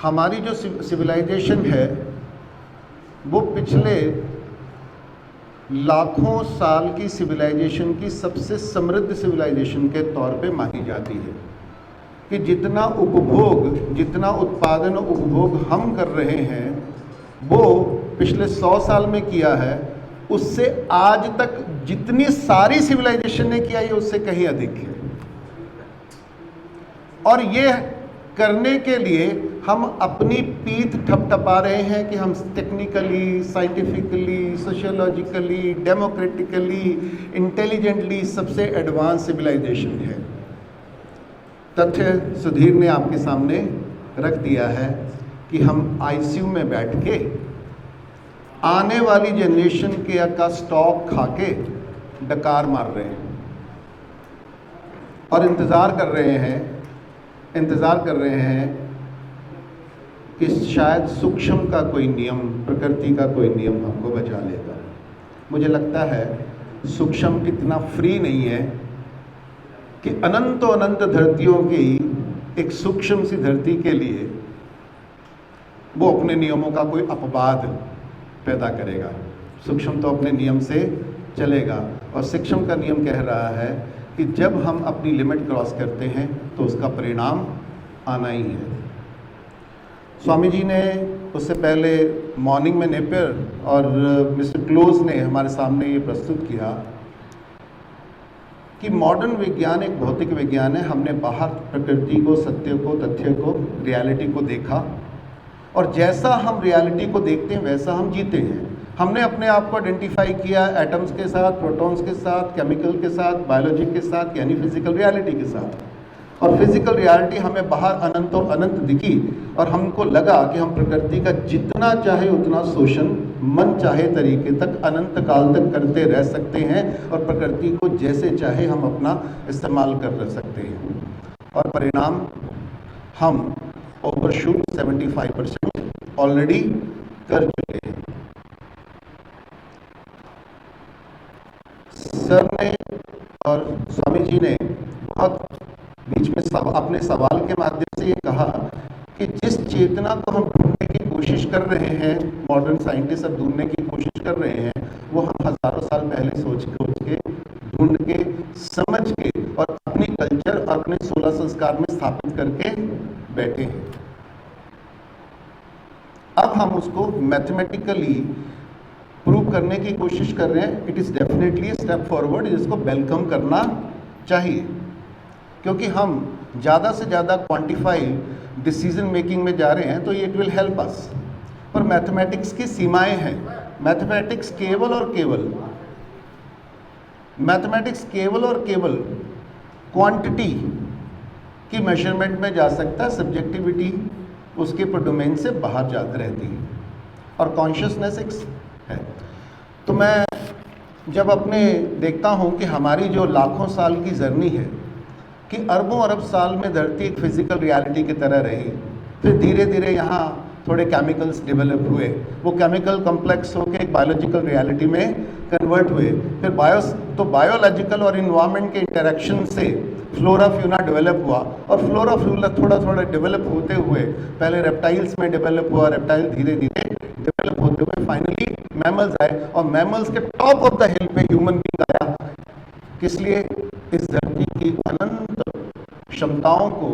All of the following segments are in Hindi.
हमारी जो सिविलाइजेशन है वो पिछले लाखों साल की सिविलाइजेशन की सबसे समृद्ध सिविलाइजेशन के तौर पे मानी जाती है कि जितना उपभोग, जितना उत्पादन और उपभोग हम कर रहे हैं वो पिछले 100 साल में किया है, उससे आज तक जितनी सारी सिविलाइजेशन ने किया है उससे कहीं अधिक है। और ये करने के लिए हम अपनी पीठ थपथपा रहे हैं कि हम टेक्निकली, साइंटिफिकली, सोशियोलॉजिकली, डेमोक्रेटिकली, इंटेलिजेंटली सबसे एडवांस सिविलाइजेशन है। तथ्य सुधीर ने आपके सामने रख दिया है कि हम आईसीयू में बैठ के आने वाली जनरेशन के का स्टॉक खा के डकार मार रहे हैं और इंतज़ार कर रहे हैं कि शायद सूक्ष्म का कोई नियम, प्रकृति का कोई नियम हमको बचा लेगा। मुझे लगता है सूक्ष्म इतना फ्री नहीं है कि अनंत अनंत धरतियों की एक सूक्ष्म सी धरती के लिए वो अपने नियमों का कोई अपवाद पैदा करेगा। सूक्ष्म तो अपने नियम से चलेगा और सूक्ष्म का नियम कह रहा है कि जब हम अपनी लिमिट क्रॉस करते हैं तो उसका परिणाम आना ही है। स्वामी जी ने उससे पहले मॉर्निंग में नेपियर और मिस्टर क्लोज ने हमारे सामने ये प्रस्तुत किया कि मॉडर्न विज्ञान एक भौतिक विज्ञान है। हमने बाहर प्रकृति को, सत्य को, तथ्य को, रियलिटी को देखा और जैसा हम रियलिटी को देखते हैं वैसा हम जीते हैं। हमने अपने आप को आइडेंटिफाई किया एटम्स के साथ, प्रोटॉन्स के साथ, केमिकल के साथ, बायोलॉजी के साथ, यानी फिजिकल रियलिटी के साथ। और फिजिकल रियलिटी हमें बाहर अनंतों अनंत दिखी और हमको लगा कि हम प्रकृति का जितना चाहे उतना शोषण मन चाहे तरीके तक अनंत काल तक करते रह सकते हैं और प्रकृति को जैसे चाहे हम अपना इस्तेमाल कर सकते हैं। और परिणाम हम ओवरशूट 75% ऑलरेडी कर चुके हैं। सर ने और स्वामी जी ने बहुत बीच में अपने सवाल के माध्यम से ये कहा कि जिस चेतना को हम ढूंढने की कोशिश कर रहे हैं, मॉडर्न साइंटिस्ट अब ढूंढने की कोशिश कर रहे हैं, वो हम हजारों साल पहले सोच के ढूंढ के समझ के और अपनी कल्चर और अपने 16 संस्कार में स्थापित करके बैठे हैं। अब हम उसको मैथमेटिकली प्रूव करने की कोशिश कर रहे हैं। It is definitely step forward जिसको वेलकम करना चाहिए, क्योंकि हम ज़्यादा से ज़्यादा क्वांटिफाई डिसीजन मेकिंग में जा रहे हैं तो इट विल हेल्प अस। पर मैथमेटिक्स की सीमाएं हैं। मैथमेटिक्स केवल और केवल क्वांटिटी की मेजरमेंट में जा सकता है। सब्जेक्टिविटी उसके पर डोमेन से बाहर जाती रहती है और कॉन्शियसनेस एक है। तो मैं जब अपने देखता हूँ कि हमारी जो लाखों साल की जर्नी है कि अरबों अरब साल में धरती एक फिजिकल रियलिटी की तरह रही, फिर धीरे धीरे यहाँ थोड़े केमिकल्स डेवलप हुए, वो केमिकल कॉम्प्लेक्स होकर एक बायोलॉजिकल रियलिटी में कन्वर्ट हुए, फिर बायोलॉजिकल और इन्वायरमेंट के इंटरेक्शन से फ्लोरा फ्यूना डेवलप हुआ और फ्लोरा फ्यूना थोड़ा थोड़ा डेवलप होते हुए पहले रेप्टाइल्स में डेवलप हुआ, रेप्टाइल धीरे धीरे डेवलप होते हुए फाइनली मैमल्स आए और मैमल्स के टॉप ऑफ द हिल पे ह्यूमन बीइंग आया। किस लिए? इस धरती की अनंत क्षमताओं को,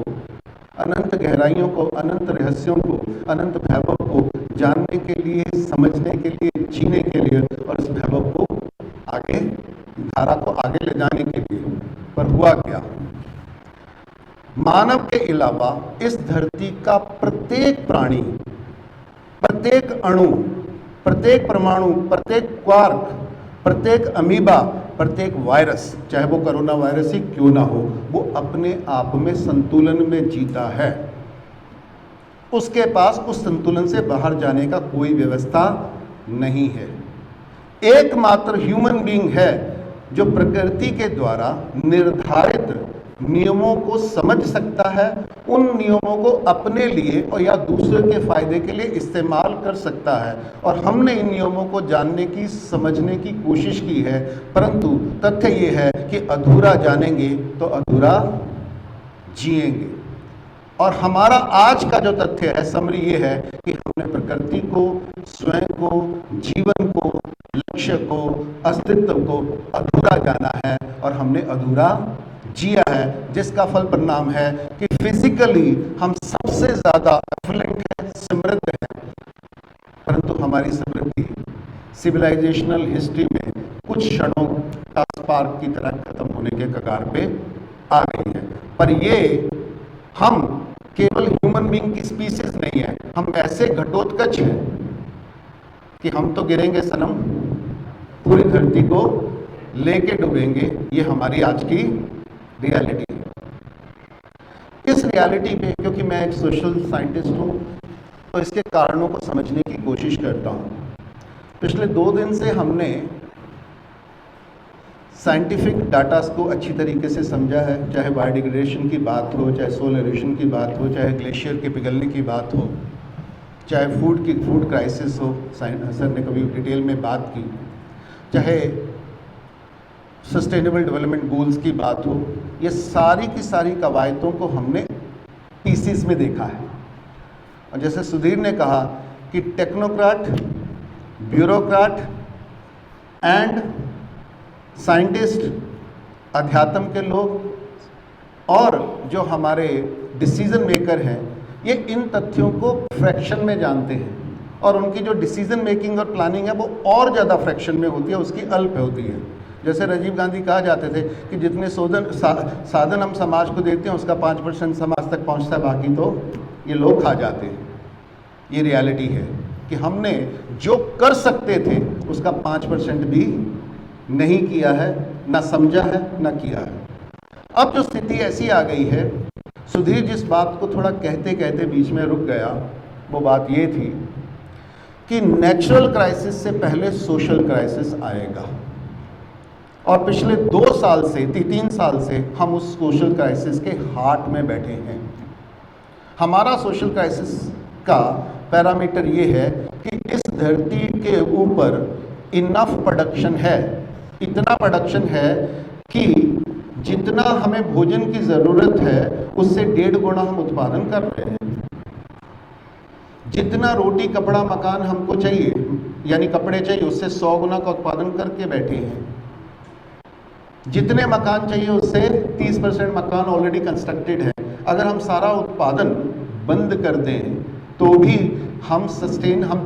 अनंत गहराइयों को, अनंत रहस्यों को, अनंत वैभव को जानने के लिए, समझने के लिए, जीने के लिए और इस वैभव को आगे, धारा को आगे ले जाने के लिए। पर हुआ क्या? मानव के अलावा इस धरती का प्रत्येक प्राणी, प्रत्येक अणु, प्रत्येक परमाणु, प्रत्येक क्वार्क, प्रत्येक अमीबा, प्रत्येक वायरस, चाहे वो कोरोना वायरस ही क्यों ना हो, वो अपने आप में संतुलन में जीता है। उसके पास उस संतुलन से बाहर जाने का कोई व्यवस्था नहीं है। एकमात्र ह्यूमन बीइंग है जो प्रकृति के द्वारा निर्धारित नियमों को समझ सकता है, उन नियमों को अपने लिए और या दूसरे के फायदे के लिए इस्तेमाल कर सकता है। और हमने इन नियमों को जानने की, समझने की कोशिश की है, परंतु तथ्य ये है कि अधूरा जानेंगे तो अधूरा जिएंगे। और हमारा आज का जो तथ्य है, समरी ये है कि हमने प्रकृति को, स्वयं को, जीवन को, लक्ष्य को, अस्तित्व को अधूरा जाना है और हमने अधूरा जिया है, जिसका फल परिणाम है कि फिजिकली हम सबसे ज्यादा एफिलेंट है, समृद्ध है, परंतु हमारी समृद्धि सिविलाइजेशनल हिस्ट्री में कुछ क्षणों का स्पार्क की तरह खत्म होने के कगार पे आ गई है। पर ये हम केवल ह्यूमन बीइंग की स्पीसीज नहीं है, हम ऐसे घटोत्कच हैं कि हम तो गिरेंगे सनम, पूरी धरती को लेके डूबेंगे। ये हमारी आज की रियलिटी है। इस रियलिटी में, क्योंकि मैं एक सोशल साइंटिस्ट हूँ, तो इसके कारणों को समझने की कोशिश करता हूँ। पिछले 2 दिन से हमने साइंटिफिक डाटास को अच्छी तरीके से समझा है, चाहे बायोडिग्रेडेशन की बात हो, चाहे सोल एरोशन की बात हो, चाहे ग्लेशियर के पिघलने की बात हो, चाहे फूड क्राइसिस हो, सर ने कभी डिटेल में बात की, चाहे सस्टेनेबल डेवलपमेंट गोल्स की बात हो। ये सारी की सारी कवायदों को हमने पीसीस में देखा है। और जैसे सुधीर ने कहा कि टेक्नोक्रेट, ब्यूरोक्रेट एंड साइंटिस्ट, अध्यात्म के लोग और जो हमारे डिसीजन मेकर हैं, ये इन तथ्यों को फ्रैक्शन में जानते हैं और उनकी जो डिसीजन मेकिंग और प्लानिंग है वो और ज़्यादा फ्रैक्शन में होती है, उसकी अल्प होती है। जैसे राजीव गांधी कहा जाते थे कि जितने साधन हम समाज को देते हैं उसका 5% समाज तक पहुंचता है, बाकी तो ये लोग खा जाते हैं। ये रियलिटी है कि हमने जो कर सकते थे उसका 5% भी नहीं किया है, ना समझा है, ना किया है। अब जो स्थिति ऐसी आ गई है, सुधीर जिस बात को थोड़ा कहते कहते बीच में रुक गया, वो बात ये थी कि नेचुरल क्राइसिस से पहले सोशल क्राइसिस आएगा। और पिछले 2 साल से 3 साल से हम उस सोशल क्राइसिस के हार्ट में बैठे हैं। हमारा सोशल क्राइसिस का पैरामीटर ये है कि इस धरती के ऊपर इनफ प्रोडक्शन है, इतना प्रोडक्शन है कि जितना हमें भोजन की ज़रूरत है उससे 1.5 गुना हम उत्पादन कर रहे हैं। जितना रोटी, कपड़ा, मकान हमको चाहिए, यानी कपड़े चाहिए, उससे 100 गुना का उत्पादन करके बैठे हैं। जितने मकान चाहिए उससे 30% मकान ऑलरेडी कंस्ट्रक्टेड है। अगर हम सारा उत्पादन बंद कर दें तो भी हम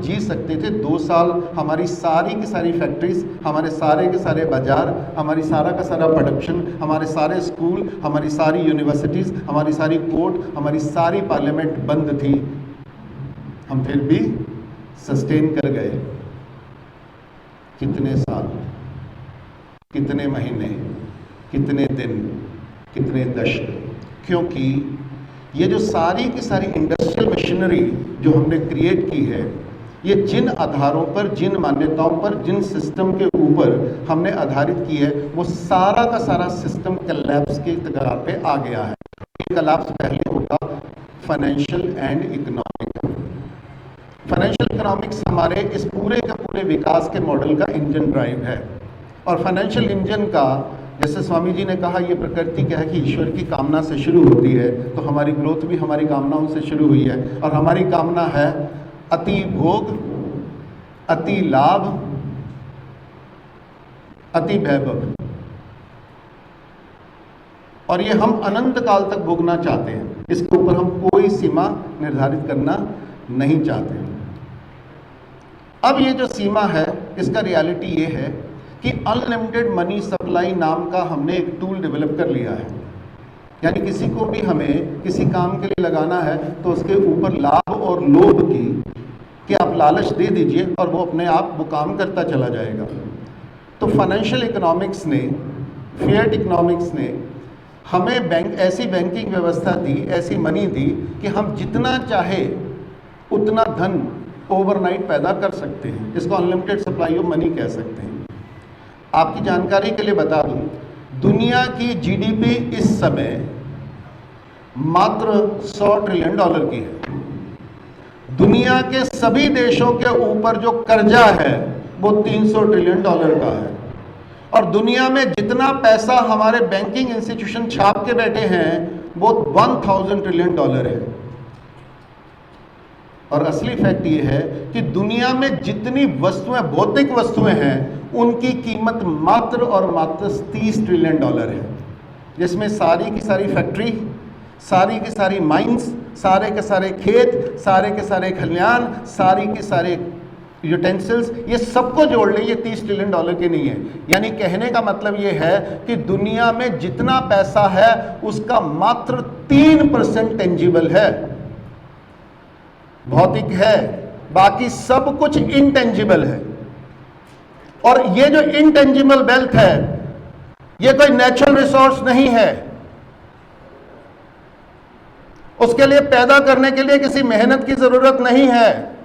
जी सकते थे 2 साल। हमारी सारी की सारी फैक्ट्रीज, हमारे सारे के सारे बाजार, हमारी सारा का सारा प्रोडक्शन, हमारे सारे स्कूल, हमारी सारी यूनिवर्सिटीज़, हमारी सारी कोर्ट, हमारी सारी पार्लियामेंट बंद थी, हम फिर भी सस्टेन कर गए। कितने साल, कितने महीने, कितने दिन, कितने दशक? क्योंकि ये जो सारी की सारी इंडस्ट्रियल मशीनरी जो हमने क्रिएट की है, ये जिन आधारों पर, जिन मान्यताओं पर, जिन सिस्टम के ऊपर हमने आधारित की है, वो सारा का सारा सिस्टम कोलैप्स के कगार पे आ गया है। ये कोलैप्स पहले होगा financial and economic. Financial economics हमारे इस पूरे के पूरे विकास के मॉडल का इंजन ड्राइव है। और फाइनेंशियल इंजन का, जैसे स्वामी जी ने कहा, ये प्रकृति क्या है कि ईश्वर की कामना से शुरू होती है, तो हमारी ग्रोथ भी हमारी कामनाओं से शुरू हुई है। और हमारी कामना है अति भोग, अति लाभ, अति वैभव, और ये हम अनंत काल तक भोगना चाहते हैं। इसके ऊपर हम कोई सीमा निर्धारित करना नहीं चाहते। अब ये जो सीमा है, इसका रियलिटी ये है कि अनलिमिटेड मनी सप्लाई नाम का हमने एक टूल डेवलप कर लिया है। यानी किसी को भी हमें किसी काम के लिए लगाना है तो उसके ऊपर लाभ और लोभ की कि आप लालच दे दीजिए और वो अपने आप वो काम करता चला जाएगा। तो फाइनेंशियल इकोनॉमिक्स ने, फिएट इकोनॉमिक्स ने हमें ऐसी बैंकिंग व्यवस्था दी, ऐसी मनी दी कि हम जितना चाहे उतना धन ओवरनाइट पैदा कर सकते हैं। इसको अनलिमिटेड सप्लाई ऑफ मनी कह सकते हैं। आपकी जानकारी के लिए बता दूं, दुनिया की जीडीपी इस समय मात्र $100 ट्रिलियन की है। दुनिया के सभी देशों के ऊपर जो कर्जा है वो $300 ट्रिलियन का है। और दुनिया में जितना पैसा हमारे बैंकिंग इंस्टीट्यूशन छाप के बैठे हैं वो 1000 ट्रिलियन डॉलर है। और असली फैक्ट ये है कि दुनिया में जितनी वस्तुएं, भौतिक वस्तुएं हैं, उनकी कीमत मात्र और मात्र 30 ट्रिलियन डॉलर है, जिसमें सारी की सारी फैक्ट्री, सारी की सारी माइंस, सारे के सारे खेत, सारे के सारे खलिहान, सारी के सारे यूटेंसिल्स, ये सबको जोड़ ले, ये 30 ट्रिलियन डॉलर के नहीं है। यानी कहने का मतलब ये है कि दुनिया में जितना पैसा है उसका मात्र 3% टेंजिबल है, भौतिक है, बाकी सब कुछ इनटेंजिबल है। और ये जो इनटेंजिबल वेल्थ है, ये कोई नेचुरल रिसोर्स नहीं है। उसके लिए पैदा करने के लिए किसी मेहनत की जरूरत नहीं है।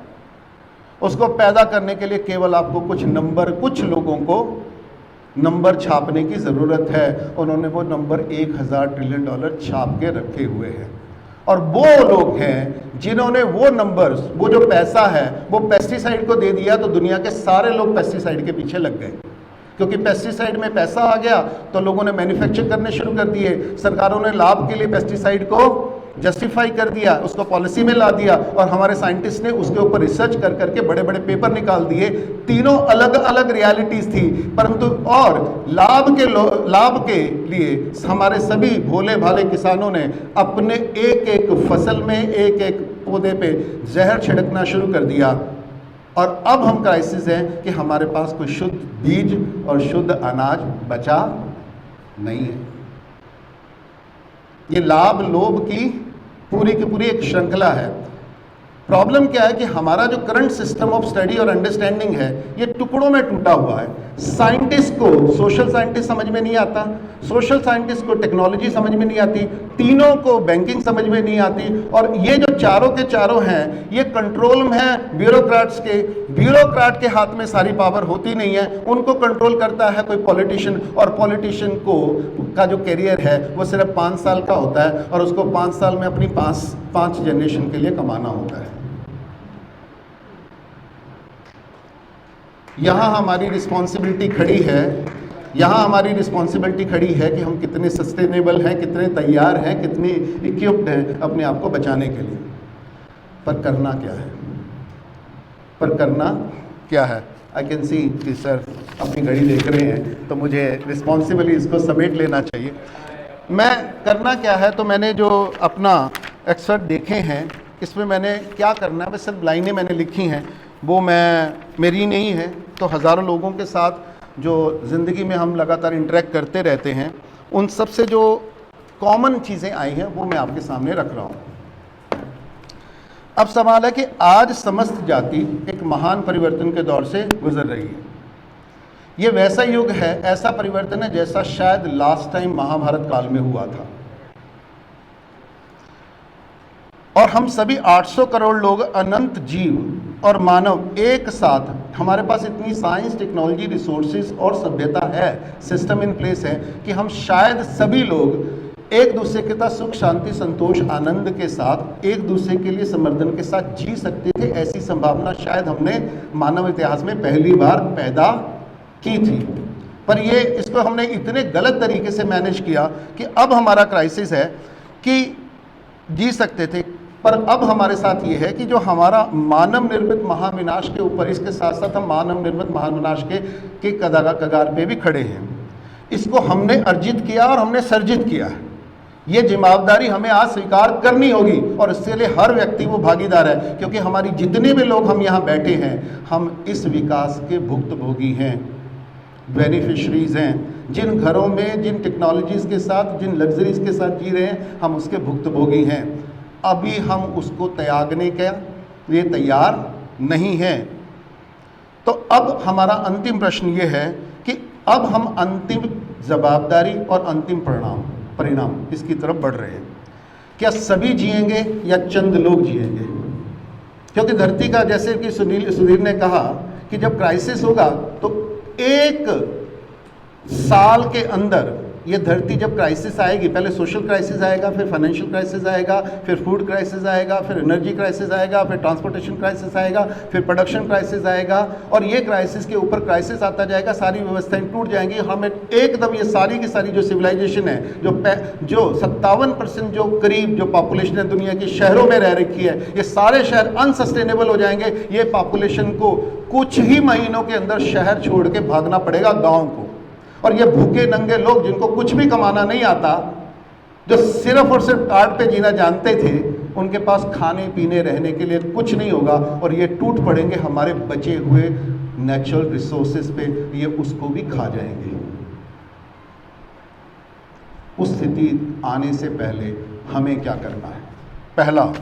उसको पैदा करने के लिए केवल आपको कुछ नंबर, कुछ लोगों को नंबर छापने की जरूरत है। उन्होंने वो नंबर 1000 ट्रिलियन डॉलर छाप के रखे हुए हैं। और वो लोग हैं जिन्होंने वो नंबर्स, वो जो पैसा है, वो पेस्टिसाइड को दे दिया, तो दुनिया के सारे लोग पेस्टिसाइड के पीछे लग गए। क्योंकि पेस्टिसाइड में पैसा आ गया तो लोगों ने मैन्युफैक्चर करने शुरू कर दिए। सरकारों ने लाभ के लिए पेस्टिसाइड को जस्टिफाई कर दिया, उसको पॉलिसी में ला दिया, और हमारे साइंटिस्ट ने उसके ऊपर रिसर्च कर करके बड़े बड़े पेपर निकाल दिए। तीनों अलग अलग रियलिटीज थी, परंतु और लाभ के लिए हमारे सभी भोले भाले किसानों ने अपने एक एक फसल में, एक एक पौधे पे जहर छिड़कना शुरू कर दिया। और अब हम क्राइसिस है कि हमारे पास कोई शुद्ध बीज और शुद्ध अनाज बचा नहीं है। ये लाभ लोभ की पूरी एक श्रृंखला है। प्रॉब्लम क्या है कि हमारा जो करंट सिस्टम ऑफ स्टडी और अंडरस्टैंडिंग है, ये टुकड़ों में टूटा हुआ है। साइंटिस्ट को सोशल साइंटिस्ट समझ में नहीं आता, सोशल साइंटिस्ट को टेक्नोलॉजी समझ में नहीं आती, तीनों को बैंकिंग समझ में नहीं आती। और ये जो चारों के चारों हैं, ये कंट्रोल में है ब्यूरोक्रेट्स के। ब्यूरोक्रेट के हाथ में सारी पावर होती नहीं है, उनको कंट्रोल करता है कोई पॉलिटिशियन। और पॉलिटिशियन को का जो कैरियर है वो सिर्फ 5 साल का होता है, और उसको 5 साल में अपनी 5 जनरेशन के लिए कमाना होता है। यहाँ हमारी रिस्पॉन्सिबिलिटी खड़ी है, यहाँ हमारी रिस्पॉन्सिबिलिटी खड़ी है कि हम कितने सस्टेनेबल हैं, कितने तैयार हैं, कितने इक्विप्ड हैं अपने आप को बचाने के लिए। पर करना क्या है? पर करना क्या है? आई कैन सी कि सर अपनी घड़ी देख रहे हैं, तो मुझे रिस्पॉन्सिबली इसको समेट लेना चाहिए। मैं करना क्या है, तो मैंने जो अपना एक्सपर्ट देखे हैं, इसमें मैंने क्या करना है, बस सिर्फ लाइनें मैंने लिखी हैं, वो मेरी नहीं है। तो हज़ारों लोगों के साथ जो ज़िंदगी में हम लगातार इंटरेक्ट करते रहते हैं, उन सब से जो कॉमन चीज़ें आई हैं वो मैं आपके सामने रख रहा हूँ। अब सवाल है कि आज समस्त जाति एक महान परिवर्तन के दौर से गुजर रही है। ये वैसा युग है, ऐसा परिवर्तन है जैसा शायद लास्ट टाइम महाभारत काल में हुआ था। और हम सभी 800 करोड़ लोग, अनंत जीव और मानव एक साथ, हमारे पास इतनी साइंस, टेक्नोलॉजी, रिसोर्सेज और सभ्यता है, सिस्टम इन प्लेस है कि हम शायद सभी लोग एक दूसरे के साथ सुख, शांति, संतोष, आनंद के साथ, एक दूसरे के लिए समर्दन के साथ जी सकते थे। ऐसी संभावना शायद हमने मानव इतिहास में पहली बार पैदा की थी। पर ये इसको हमने इतने गलत तरीके से मैनेज किया कि अब हमारा क्राइसिस है कि जी सकते थे, पर अब हमारे साथ ये है कि जो हमारा मानव निर्मित महाविनाश के ऊपर, इसके साथ साथ हम मानव निर्मित महाविनाश के कगार पे भी खड़े हैं। इसको हमने अर्जित किया और हमने सर्जित किया है। ये जिम्मेदारी हमें आज स्वीकार करनी होगी, और इसके लिए हर व्यक्ति वो भागीदार है, क्योंकि हमारी जितने भी लोग हम यहाँ बैठे हैं, हम इस विकास के भुक्तभोगी हैं, बेनिफिशरीज हैं। जिन घरों में, जिन टेक्नोलॉजीज़ के साथ, जिन लग्जरीज के साथ जी रहे हैं, हम उसके भुक्तभोगी हैं। अभी हम उसको त्यागने के लिए तैयार नहीं हैं। तो अब हमारा अंतिम प्रश्न ये है कि अब हम अंतिम जवाबदारी और अंतिम परिणाम इसकी तरफ बढ़ रहे हैं। क्या सभी जिएंगे या चंद लोग जिएंगे? क्योंकि धरती का, जैसे कि सुधीर ने कहा कि जब क्राइसिस होगा तो 1 साल के अंदर ये धरती जब क्राइसिस आएगी, पहले सोशल क्राइसिस आएगा, फिर फाइनेंशियल क्राइसिस आएगा, फिर फूड क्राइसिस आएगा, फिर एनर्जी क्राइसिस आएगा, फिर ट्रांसपोर्टेशन क्राइसिस आएगा, फिर प्रोडक्शन क्राइसिस आएगा, और ये क्राइसिस के ऊपर क्राइसिस आता जाएगा, सारी व्यवस्थाएं टूट जाएंगी। हमें एकदम ये सारी की सारी जो सिविलाइजेशन है, जो 57% जो करीब जो पॉपुलेशन है दुनिया की शहरों में रह रखी है, ये सारे शहर अनसस्टेनेबल हो जाएंगे। ये पॉपुलेशन को कुछ ही महीनों के अंदर शहर छोड़ के भागना पड़ेगा गाँव को, और ये भूखे नंगे लोग जिनको कुछ भी कमाना नहीं आता, जो सिर्फ और सिर्फ कार्ड पे जीना जानते थे, उनके पास खाने पीने रहने के लिए कुछ नहीं होगा, और ये टूट पड़ेंगे हमारे बचे हुए नेचुरल रिसोर्सेज पे, ये उसको भी खा जाएंगे। उस स्थिति आने से पहले हमें क्या करना है? पहला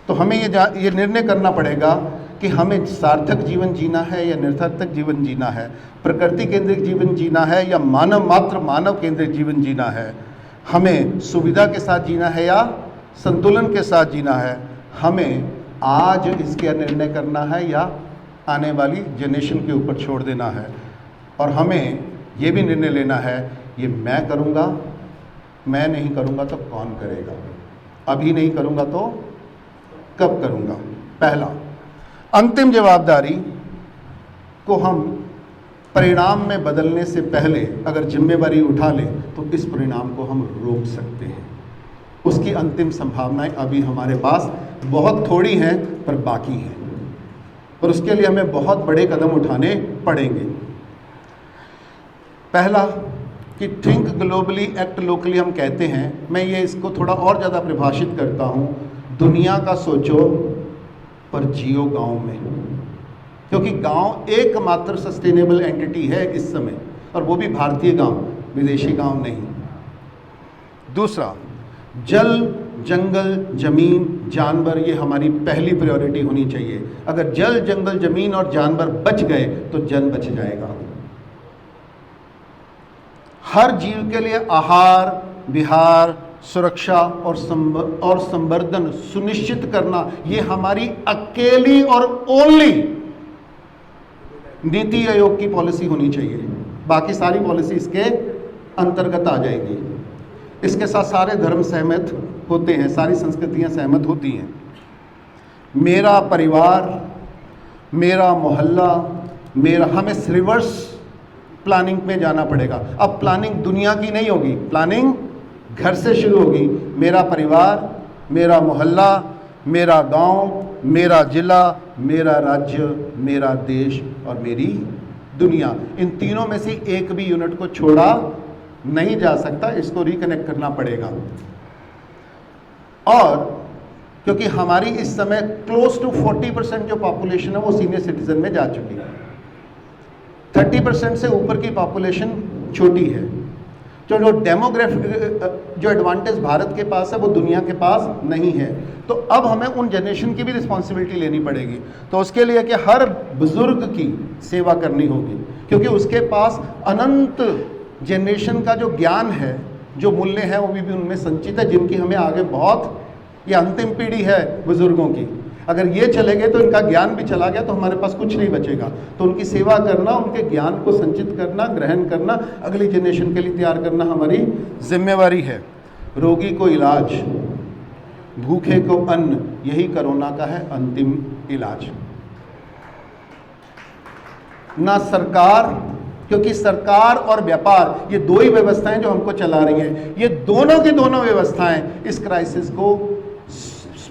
तो हमें ये निर्णय करना पड़ेगा कि हमें सार्थक जीवन जीना है या निरर्थक जीवन जीना है, प्रकृति केंद्रित जीवन जीना है या मानव केंद्रित जीवन जीना है, हमें सुविधा के साथ जीना है या संतुलन के साथ जीना है। हमें आज इसका निर्णय करना है या आने वाली जनरेशन के ऊपर छोड़ देना है। और हमें ये भी निर्णय लेना है, ये मैं करूँगा, मैं नहीं करूँगा तो कौन करेगा, अभी नहीं करूँगा तो कब करूँगा। पहला, अंतिम जवाबदारी को हम परिणाम में बदलने से पहले अगर जिम्मेवारी उठा लें तो इस परिणाम को हम रोक सकते हैं। उसकी अंतिम संभावनाएं अभी हमारे पास बहुत थोड़ी हैं, पर बाकी हैं, और उसके लिए हमें बहुत बड़े कदम उठाने पड़ेंगे। पहला कि थिंक ग्लोबली एक्ट लोकली हम कहते हैं, मैं ये इसको थोड़ा और ज़्यादा परिभाषित करता हूँ, दुनिया का सोचो पर जियो गांव में, क्योंकि गांव एकमात्र सस्टेनेबल एंटिटी है इस समय, और वो भी भारतीय गांव, विदेशी गांव नहीं। दूसरा, जल, जंगल, जमीन, जानवर, ये हमारी पहली प्रायोरिटी होनी चाहिए। अगर जल, जंगल, जमीन और जानवर बच गए तो जन बच जाएगा। हर जीव के लिए आहार, विहार, सुरक्षा और संवर्धन सुनिश्चित करना, ये हमारी अकेली और ओनली नीति आयोग की पॉलिसी होनी चाहिए। बाकी सारी पॉलिसी इसके अंतर्गत आ जाएगी। इसके साथ सारे धर्म सहमत होते हैं, सारी संस्कृतियां सहमत होती हैं। मेरा परिवार, मेरा मोहल्ला, हमें रिवर्स प्लानिंग में जाना पड़ेगा। अब प्लानिंग दुनिया की नहीं होगी, प्लानिंग घर से शुरू होगी। मेरा परिवार, मेरा मोहल्ला, मेरा गांव, मेरा जिला, मेरा राज्य, मेरा देश और मेरी दुनिया, इन तीनों में से एक भी यूनिट को छोड़ा नहीं जा सकता, इसको रिकनेक्ट करना पड़ेगा। और क्योंकि हमारी इस समय क्लोज टू 40% जो पॉपुलेशन है वो सीनियर सिटीजन में जा चुकी है, 30% से ऊपर की पॉपुलेशन छोटी है। जो डेमोग्राफिक जो एडवांटेज भारत के पास है वो दुनिया के पास नहीं है। तो अब हमें उन जनरेशन की भी रिस्पॉन्सिबिलिटी लेनी पड़ेगी। तो उसके लिए कि हर बुजुर्ग की सेवा करनी होगी, क्योंकि उसके पास अनंत जनरेशन का जो ज्ञान है, जो मूल्य है, वो भी उनमें संचित है, जिनकी हमें आगे बहुत, ये अंतिम पीढ़ी है बुजुर्गों की। अगर ये चले गए तो इनका ज्ञान भी चला गया तो हमारे पास कुछ नहीं बचेगा। तो उनकी सेवा करना, उनके ज्ञान को संचित करना, ग्रहण करना, अगली जनरेशन के लिए तैयार करना हमारी जिम्मेवारी है। रोगी को इलाज, भूखे को अन्न, यही कोरोना का है अंतिम इलाज। ना सरकार, क्योंकि सरकार और व्यापार, ये दो ही व्यवस्थाएं जो हमको चला रही हैं, ये दोनों की दोनों व्यवस्थाएं इस क्राइसिस को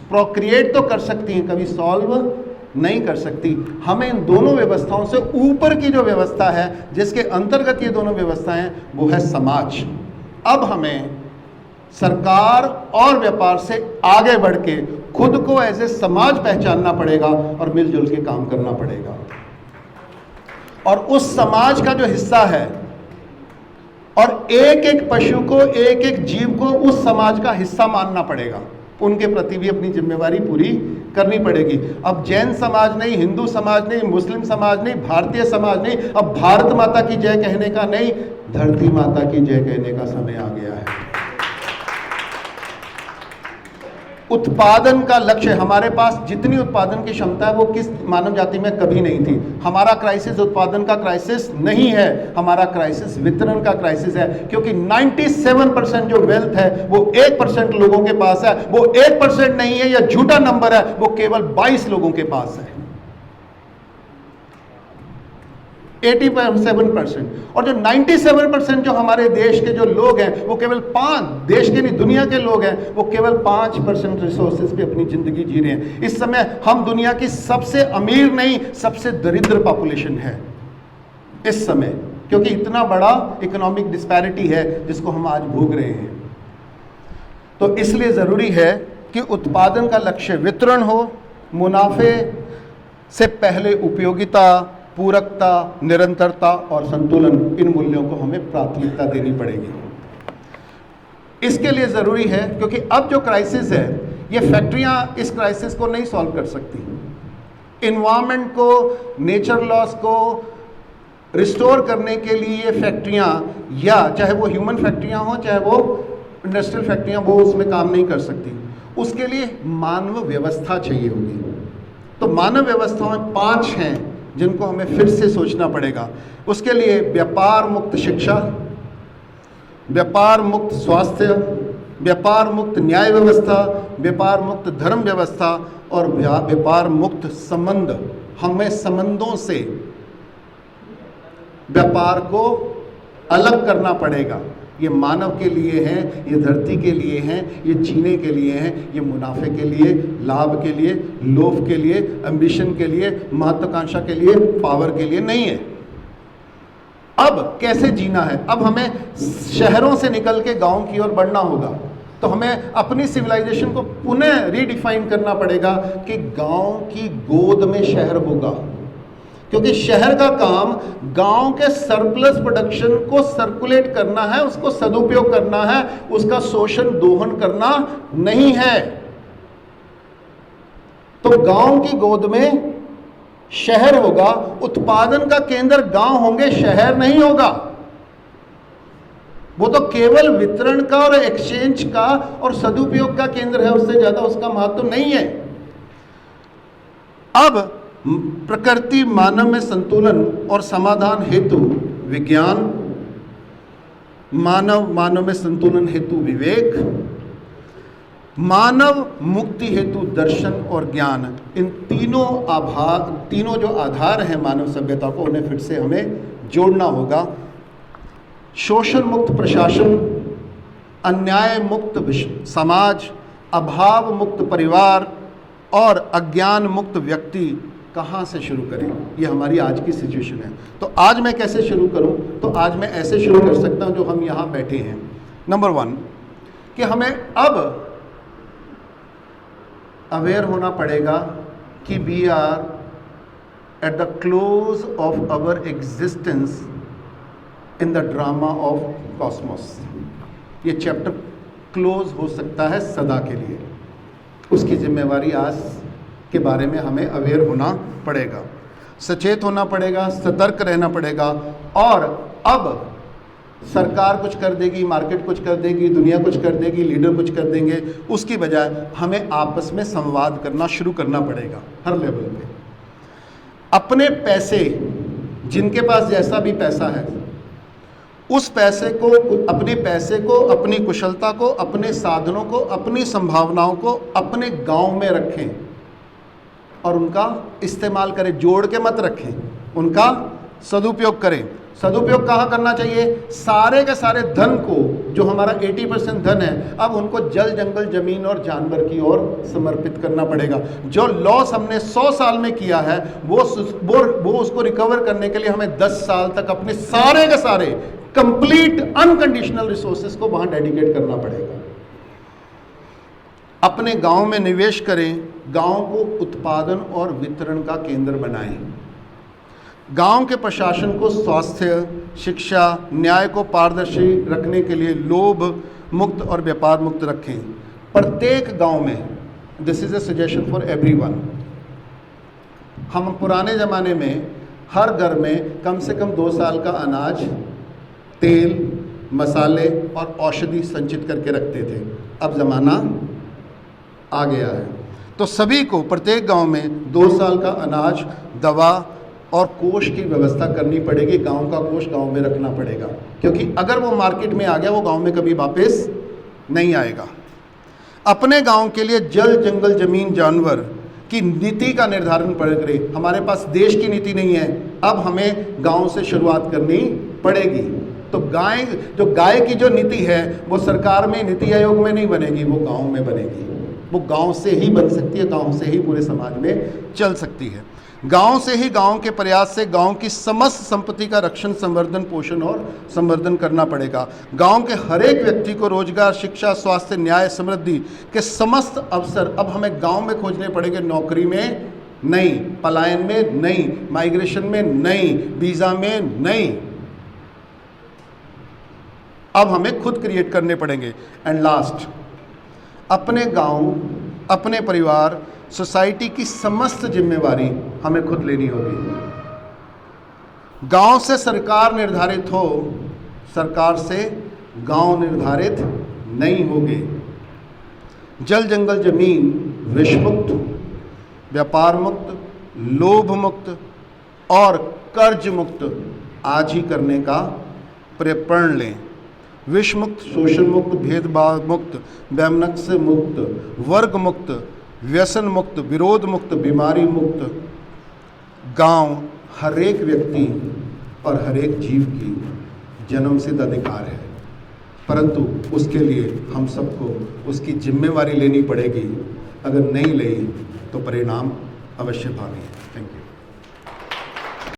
प्रोक्रिएट तो कर सकती हैं, कभी सॉल्व नहीं कर सकती। हमें इन दोनों व्यवस्थाओं से ऊपर की जो व्यवस्था है, जिसके अंतर्गत ये दोनों व्यवस्थाएं, वो है समाज। अब हमें सरकार और व्यापार से आगे बढ़ के खुद को एज ए समाज पहचानना पड़ेगा और मिलजुल के काम करना पड़ेगा। और उस समाज का जो हिस्सा है, और एक एक पशु को, एक एक जीव को उस समाज का हिस्सा मानना पड़ेगा, उनके प्रति भी अपनी जिम्मेवारी पूरी करनी पड़ेगी। अब जैन समाज नहीं, हिंदू समाज नहीं, मुस्लिम समाज नहीं, भारतीय समाज नहीं, अब भारत माता की जय कहने का नहीं, धरती माता की जय कहने का समय आ गया है। उत्पादन का लक्ष्य, हमारे पास जितनी उत्पादन की क्षमता है वो किस मानव जाति में कभी नहीं थी। हमारा क्राइसिस उत्पादन का क्राइसिस नहीं है, हमारा क्राइसिस वितरण का क्राइसिस है, क्योंकि 97% जो वेल्थ है वो 1% लोगों के पास है। वो 1% नहीं है, यह झूठा नंबर है, वो केवल 22 लोगों के पास है। 87%। और जो 97% जो हमारे देश के जो लोग हैं वो केवल 5, देश के नहीं दुनिया के लोग हैं, वो केवल 5% रिसोर्सेज पे अपनी जिंदगी जी रहे हैं। इस समय हम दुनिया की सबसे अमीर नहीं, सबसे दरिद्र पॉपुलेशन है इस समय, क्योंकि इतना बड़ा इकोनॉमिक डिस्पैरिटी है जिसको हम आज भोग रहे हैं। तो इसलिए जरूरी है कि उत्पादन का लक्ष्य वितरण हो, मुनाफे से पहले उपयोगिता, पूरकता, निरंतरता और संतुलन, इन मूल्यों को हमें प्राथमिकता देनी पड़ेगी। इसके लिए जरूरी है, क्योंकि अब जो क्राइसिस है ये फैक्ट्रियां इस क्राइसिस को नहीं सॉल्व कर सकती। इन्वायरमेंट को, नेचर लॉस को रिस्टोर करने के लिए ये फैक्ट्रियां, या चाहे वो ह्यूमन फैक्ट्रियां हो चाहे वो इंडस्ट्रियल फैक्ट्रियां, वो उसमें काम नहीं कर सकती। उसके लिए मानव व्यवस्था चाहिए होगी। तो मानव व्यवस्थाएं 5 हैं जिनको हमें फिर से सोचना पड़ेगा। उसके लिए व्यापार मुक्त शिक्षा, व्यापार मुक्त स्वास्थ्य, व्यापार मुक्त न्याय व्यवस्था, व्यापार मुक्त धर्म व्यवस्था और व्यापार मुक्त संबंध। हमें संबंधों से व्यापार को अलग करना पड़ेगा। ये मानव के लिए हैं, ये धरती के लिए हैं, ये जीने के लिए हैं, ये मुनाफे के लिए, लाभ के लिए, लोभ के लिए, एम्बिशन के लिए, महत्वाकांक्षा के लिए, पावर के लिए नहीं है। अब कैसे जीना है? अब हमें शहरों से निकल के गांव की ओर बढ़ना होगा। तो हमें अपनी सिविलाइजेशन को पुनः रीडिफाइन करना पड़ेगा कि गांव की गोद में शहर होगा, क्योंकि शहर का काम गांव के सरप्लस प्रोडक्शन को सर्कुलेट करना है, उसको सदुपयोग करना है, उसका शोषण दोहन करना नहीं है। तो गांव की गोद में शहर होगा, उत्पादन का केंद्र गांव होंगे, शहर नहीं होगा। वो तो केवल वितरण का और एक्सचेंज का और सदुपयोग का केंद्र है, उससे ज्यादा उसका महत्व नहीं है। अब प्रकृति मानव में संतुलन और समाधान हेतु विज्ञान, मानव में संतुलन हेतु विवेक, मानव मुक्ति हेतु दर्शन और ज्ञान, इन तीनों जो आधार हैं मानव सभ्यता को, उन्हें फिर से हमें जोड़ना होगा। शोषण मुक्त प्रशासन, अन्याय मुक्त समाज, अभाव मुक्त परिवार और अज्ञान मुक्त व्यक्ति कहाँ से शुरू करें? ये हमारी आज की सिचुएशन है। तो आज मैं कैसे शुरू करूं? तो आज मैं ऐसे शुरू कर सकता हूं जो हम यहाँ बैठे हैं। नंबर 1 कि हमें अब अवेयर होना पड़ेगा कि we are at the close of our existence in the drama of cosmos. ये चैप्टर क्लोज हो सकता है सदा के लिए, उसकी जिम्मेवारी आज के बारे में हमें अवेयर होना पड़ेगा, सचेत होना पड़ेगा, सतर्क रहना पड़ेगा। और अब सरकार कुछ कर देगी, मार्केट कुछ कर देगी, दुनिया कुछ कर देगी, लीडर कुछ कर देंगे, उसकी बजाय हमें आपस में संवाद करना शुरू करना पड़ेगा हर लेवल पे। अपने पैसे, जिनके पास जैसा भी पैसा है, उस पैसे को, अपने पैसे को, अपनी कुशलता को, अपने साधनों को, अपनी संभावनाओं को अपने गांव में रखें और उनका इस्तेमाल करें। जोड़ के मत रखें, उनका सदुपयोग करें। सदुपयोग कहाँ करना चाहिए? सारे के सारे धन को, जो हमारा 80% धन है, अब उनको जल, जंगल, जमीन और जानवर की ओर समर्पित करना पड़ेगा। जो लॉस हमने 100 साल में किया है वो उसको रिकवर करने के लिए हमें 10 साल तक अपने सारे के सारे कंप्लीट अनकंडीशनल रिसोर्सेज को वहां डेडिकेट करना पड़ेगा। अपने गांव में निवेश करें, गांव को उत्पादन और वितरण का केंद्र बनाएं। गांव के प्रशासन को स्वास्थ्य, शिक्षा, न्याय को पारदर्शी रखने के लिए लोभ मुक्त और व्यापार मुक्त रखें। प्रत्येक गांव में, this is a suggestion for everyone, हम पुराने ज़माने में हर घर में कम से कम 2 साल का अनाज, तेल, मसाले और औषधि संचित करके रखते थे। अब ज़माना आ गया है। तो सभी को प्रत्येक गांव में 2 साल का अनाज, दवा और कोष की व्यवस्था करनी पड़ेगी। गांव का कोष गांव में रखना पड़ेगा, क्योंकि अगर वो मार्केट में आ गया वो गांव में कभी वापस नहीं आएगा। अपने गांव के लिए जल, जंगल, जमीन, जानवर की नीति का निर्धारण करे। हमारे पास देश की नीति नहीं है, अब हमें गांव से शुरुआत करनी पड़ेगी। तो गाय की जो नीति है वो सरकार में, नीति आयोग में नहीं बनेगी, वो गांव में बनेगी। वो गांव से ही बन सकती है, गांव से ही पूरे समाज में चल सकती है। गांव से ही, गांव के प्रयास से गांव की समस्त संपत्ति का रक्षण, संवर्धन, पोषण और संवर्धन करना पड़ेगा। गांव के हर एक व्यक्ति को रोजगार, शिक्षा, स्वास्थ्य, न्याय, समृद्धि के समस्त अवसर अब हमें गांव में खोजने पड़ेंगे। नौकरी में नहीं, पलायन में नहीं, माइग्रेशन में नहीं, वीजा में नहीं, अब हमें खुद क्रिएट करने पड़ेंगे। एंड लास्ट, अपने गांव, अपने परिवार, सोसाइटी की समस्त जिम्मेवारी हमें खुद लेनी होगी। गांव से सरकार निर्धारित हो, सरकार से गांव निर्धारित नहीं होंगे। जल, जंगल, जमीन विष मुक्त, व्यापार मुक्त, लोभ मुक्त और कर्ज मुक्त आज ही करने का प्रण लें। विष मुक्त, शोषण मुक्त, भेदभाव मुक्त, वैमनस्य मुक्त, वर्ग मुक्त, व्यसन मुक्त, विरोध मुक्त, बीमारी मुक्त गांव हर एक व्यक्ति और हर एक जीव की जन्मसिद्ध अधिकार है, परंतु उसके लिए हम सबको उसकी जिम्मेवारी लेनी पड़ेगी। अगर नहीं ली तो परिणाम अवश्य भावी है। Thank you.